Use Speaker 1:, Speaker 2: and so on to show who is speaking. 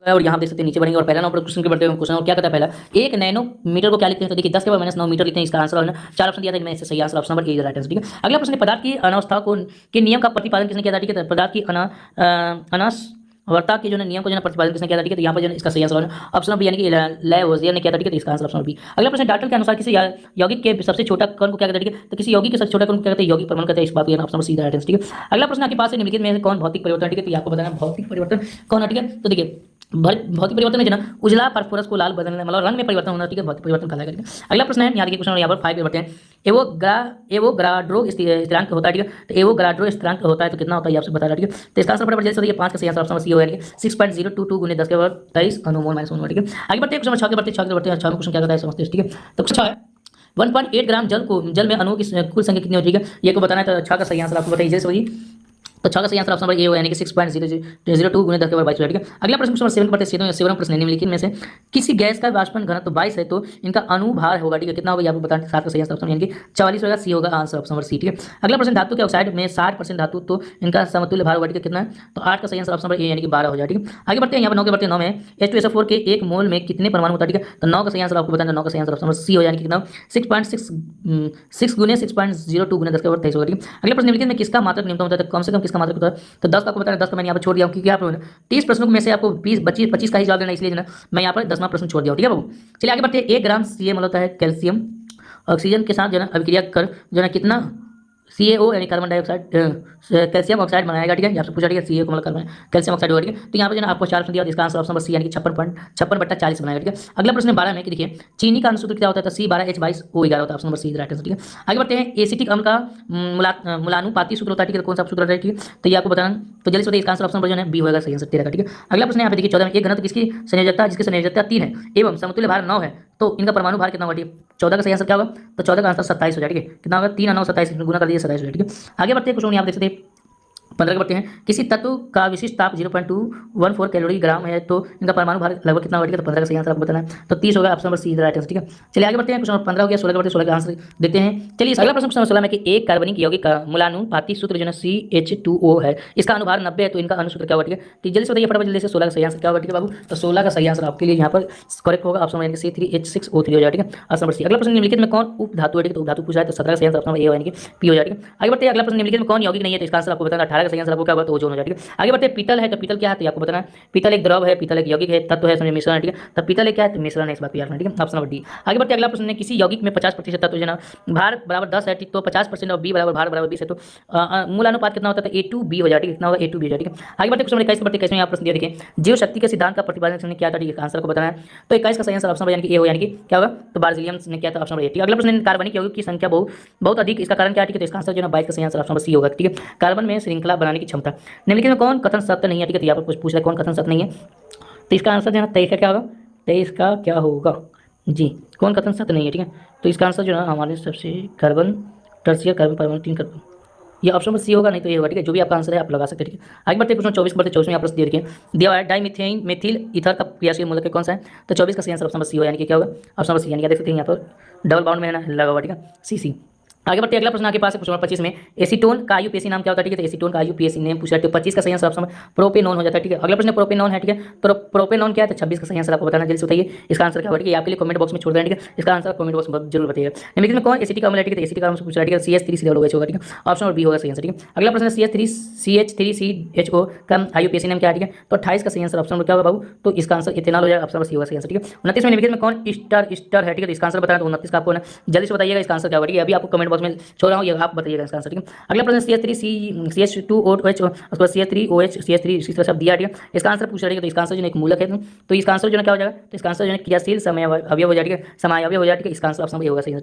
Speaker 1: और यहाँ देख सकते हैं नीचे बढ़ेंगे और पहला नंबर क्वेश्चन के बढ़ते हुए क्वेश्चन और क्या कहता है पहला, एक नैनोमीटर को क्या लिखते हैं? तो देखिए 10 के पावर -9 मीटर लिखते हैं। इसका आंसर है ना, 4 ऑप्शन दिया था, इनमें से सही answer option number A is right answer. ठीक है, अगला प्रश्न है, पदार्थ की अनावस्था को के नियम का प्रतिपादन किसने किया था? ठीक है, पदार्थ की अनावस्था के जो नियम को जो प्रतिपादन किसने किया था? ठीक है, तो यहाँ पर जो इसका सही आंसर ऑप्शन नंबर यानी कि लैवोजियर ने किया था। ठीक है, तो इसका आंसर ऑप्शन बी। अगला प्रश्न, डाल्टन के अनुसार किसी यौगिक के सबसे छोटा कण को क्या कहते हैं? ठीक है, तो किसी यौगिक के सबसे छोटा कण को क्या कहते हैं? यौगिक परमाणु कहते हैं। इस बात को option number C right answer. ठीक है, अगला प्रश्न आपके पास है, निम्नलिखित में से कौन भौतिक परिवर्तन? ठीक है, तो आपको बताना है भौतिक परिवर्तन कौन है। ठीक है, तो देखिए भौतिक परिवर्तन में जो ना उजला फास्फोरस को लाल बदलने मतलब रंग में परिवर्तन होना। ठीक है, भौतिक परिवर्तन कहलाएगा। ठीक है, अगला प्रश्न है, यहाँ देखिए क्वेश्चन यहाँ पर 5 पे बढ़ते हैं। एवोगाड्रो स्थिरांक होता है। ठीक है, तो एवोगाड्रो स्थिरांक होता है तो कितना होता है ये आपसे बता रहा है। ठीक है, तो इसका आंसर फटाफट जल्दी से बताइए। 5 का सही आंसर ऑप्शन सी होगा, 6.022 गुने 10 के पावर 23 अनुमोल माइनस 1। ठीक है, आगे बढ़ते हैं क्वेश्चन 6 के बढ़ते हैं। 6 में क्वेश्चन क्या कहता है समझते हैं। ठीक है, तो क्वेश्चन 6 है, 1.8 ग्राम जल में अणुओं की कुल संख्या कितनी होती है? ठीक है, ये को बताना है। तो 6 का सही आंसर आपको बताइए जैसे वही, तो 6 का सही आंसर ऑप्शन नंबर ए होगा, यानी कि 6.002 गुने 10 के पावर 22। ठीक है, अगला प्रश्न क्वेश्चन 7 पढ़ते हैं। 7 प्रश्न निम्नलिखित में से किसी गैस का वाष्पन घनत्व 22 है तो इनका अनुभार होगा। ठीक है, कितना होगा ये आपको बताना है। 7 का सही आंसर ऑप्शन यानी कि 44 होगा, सी होगा आंसर ऑप्शन नंबर सी। ठीक है, अगला प्रश्न, धातु के ऑक्साइड में 60% धातु तो इनका समतुल्य भार होगा। ठीक है, कितना है? तो 8 का सही आंसर ऑप्शन नंबर ए यानी कि 12 हो जाए। ठीक है, आगे बढ़ते हैं, यहाँ पर 9 के बढ़ते हैं। 9 में H2SO4 के 1 मोल में कितने परमाणु होता है? ठीक है, तो 9 का सही आंसर आपको बताना है। 9 का सही आंसर ऑप्शन नंबर सी हो यानी कि कितना? 6.6 गुने 6.02 गुने 10 के पावर 23 होगा। ठीक है, अगला प्रश्न, निम्नलिखित में किसका मात्रक न्यूनतम होता है? तो कम से कम किसका मात्रक होता है? तो 10 का आपको बताना है। 10 का मैंने यहाँ पर छोड़ दिया क्योंकि आप 30 प्रश्नों में से आपको 25 का ही जवाब देना, इसलिए जो ना मैं यहाँ पर 10वां प्रश्न छोड़ दिया। ठीक है बाबू, चलिए आगे बढ़ते हैं। 1 ग्राम सी मतलब होता है कैल्शियम ऑक्सीजन के साथ जो है अभिक्रिया कर जो है कितना CaO यानी कार्बन डाइऑक्साइड कैल्शियम ऑक्साइड बनाएगा। ठीक है, यहाँ से पूछा। ठीक है, CaO को मतलब कार्बन कैल्शियम ऑक्साइड होगा। ठीक है, तो यहाँ पर जो है आपको 4 ऑप्शन दिया, इसका आंसर ऑप्शन नंबर सी यानी कि 56.56/40 बनाएगा। ठीक है, अगला प्रश्न 12 में कि देखिए चीनी का अनुसूत्र क्या होता है? तो C12H22O11 होता है, option number C right answer. ठीक है, आगे बढ़ते हैं। एसिटिक अम्ल का मूलानुपाती सूत्र होता है। ठीक है, कौन सा सूत्र होता है? ठीक है, तो ये आपको बताना, तो जल्दी से बताइए। इसका आंसर ऑप्शन नंबर जो है बी होगा, सही आंसर 13 का। ठीक है, अगला प्रश्न यहाँ पे देखिए 14 में, एक घनत्व किसकी संयोजकता जिसकी संयोजकता 3 है एवं समतुल्य भार 9 है तो इनका परमाणु भार कितना होगा? ठीक है, 14 का सही आंसर क्या होगा? तो 14 का आंसर 27 हो जाए। ठीक है, कितना होगा? 3 और 9 27 गुना कर दीजिए, 27 हो जाए। ठीक है, आगे बढ़ते हैं क्वेश्चन यहाँ देख सकते हैं 15 के बढ़ते हैं। किसी तत्व का विशिष्ट ताप 0.214 कैलोरी ग्राम है तो इनका परमाणु भार लगभग कितना होगा? ठीक है, तो 15 का सही आंसर आपको बताना है। तो 30 होगा, option number C right answer. ठीक है, चलिए आगे बढ़ते हैं। क्वेश्चन 15 हो गया, 16 के बढ़ते 16 का आंसर देखते हैं। चलिए अगला प्रश्न क्वेश्चन 16 में कि एक कार्बनिक यौगिक का मूलानुपाती सूत्र जो है CH2O है, इसका अनुभार 90 है तो इनका अनुसूत्र क्या होगा? ठीक है, तो जल्दी से बताइए फटाफट जल्दी से। 16 का सही आंसर क्या होगा? ठीक है बाबू, तो 16 का सही आंसर आपके लिए यहाँ पर करेक्ट होगा, ऑप्शन नंबर C3H6O3 हो जाए। ठीक है, ऑप्शन नंबर सी। अगला प्रश्न, निम्नलिखित में कौन उप धातु है? ठीक है, तो उप धातु पूछा है तो 17 का सही आंसर ऑप्शन नंबर ए यानी कि पी हो जाए। ठीक है, आगे बढ़ते हैं। अगला प्रश्न, निम्नलिखित में कौन यौगिक नहीं है? तो इसका आंसर आपको बताना। 18 का सही आंसर आपको क्या होगा? तो ओजोन हो जाए। ठीक है, आगे बढ़ते हैं। पीतल है तो पीतल क्या है? तो आपको बताना है। पीतल एक द्रव है, पीतल एक यौगिक है, तत्व है, समझे मिश्रण है। ठीक है, तो पीतल एक क्या है? तो मिश्रण है, इस बात को याद रखना। ठीक है, ऑप्शन नंबर डी। आगे बढ़ते हैं। अगला प्रश्न है, किसी यौगिक में 50% तत्व जो है भार बराबर 10 है तो 50% और बी बराबर भार बराबर 20 है तो मूल अनुपात कितना होता है? तो A2B हो जाए। ठीक है, कितना होगा? A2B हो जाए। ठीक है, आगे बढ़ते हैं। क्वेश्चन 21 बढ़ते 21 में यहाँ प्रश्न दिया देखिए, जीव शक्ति के सिद्धांत का प्रतिपादन किसने किया था? ठीक है, आंसर को बताना है। तो 21 का सही आंसर ऑप्शन यानी कि ए हो, यानी कि क्या होगा? तो बार्जिलियस ने किया था, ऑप्शन नंबर ए। ठीक है, अगला प्रश्न, कार्बनिक यौगिक की संख्या बहुत अधिक, इसका कारण क्या है? ठीक है, तो इसका आंसर जो है 22 का सही आंसर ऑप्शन नंबर सी होगा। ठीक है, कार्बन में श्रृंखला बनाने की क्षमता। निम्नलिखित में कौन कथन सत्य नहीं है? ठीक है, तो यहाँ पर कुछ पूछ रहा है कौन कथन सत्य नहीं है, तो इसका आंसर जो है 23 का क्या होगा? 23 का क्या होगा जी? कौन कथन सत्य नहीं है? ठीक है, तो इसका आंसर जो है हमारे सबसे कार्बन टर्सियर कार्बन परमाणु 3 कार्बन, ये ऑप्शन नंबर सी होगा, नहीं तो ये होगा। ठीक है, जो भी आपका आंसर है आप लगा सकते हैं। ठीक है, आगे बढ़ते क्वेश्चन 24 बढ़ते 24 में आप प्रश्न दिए दिया हुआ है, डाइमिथेन मेथिल ईथर का क्रियाशील मूलक कौन सा है? तो 24 का सही आंसर ऑप्शन नंबर सी होगा, यानी कि क्या होगा? ऑप्शन नंबर सी, यानी कि देख सकते हैं यहाँ पर डबल बाउंड में लगा हुआ। ठीक है, सी। आगे बढ़ते अगला प्रश्न आपके पास है क्वेश्चन 25 में, एसीटोन का आईयूपीएसी नाम क्या होता है? ठीक है, तो एसीटोन का आईयूपीएसी नेम पूछा है तो 25 का सही आंसर ऑप्शन प्रोपेनॉन हो जाता है। ठीक है, अगला प्रश्न प्रोपेनॉन है। ठीक है, तो प्रोपेनॉन क्या है? तो 26 का सही आंसर आपको बताना, जल्दी से बताइए। इसका आंसर क्या होगा? ठीक है, आपके लिए कमेंट बॉक्स में छोड़ दें। ठीक है, इसका आंसर कमेंट बॉक्स में जरूर बताइएगा। निम्नलिखित में कौन एसिटिक अम्ल है? ठीक है, तो एसिटिक अम्ल से पूछा है। ठीक है, CH3COH होगा। ठीक है, ऑप्शन नंबर बी होगा सही आंसर। ठीक है, अगला प्रश्न CH3CHO का आईयूपीएसी नेम क्या है? ठीक है, तो 28 का सही आंसर ऑप्शन नंबर क्या होगा बाबू? तो इसका आंसर इथेनॉल हो जाएगा, ऑप्शन नंबर सी होगा सही आंसर। ठीक है, 29 में निम्नलिखित में कौन ईस्टर है? ठीक है, तो इसका आंसर बताना, तो 29 का आपको ना जल्दी से बताइएगा इसका आंसर क्या होगा। ठीक है, अभी आपको कमेंट बॉक्स में छोड़ रहा हूँ, ये आप बताइएगा इसका आंसर। ठीक है, अगला प्रश्न CH2OH उसके बाद CH3OH CH3 इसी तरह से आप दिया। ठीक है, इसका आंसर पूछ रहा है, तो इसका आंसर जो एक मूलक है तो इसका आंसर जो क्या हो जाएगा? तो इसका आंसर जो है क्रियाशील समय अवयव हो जाएगा, समाअवयव हो जाएगा। इसका आंसर ऑप्शन ए होगा सही।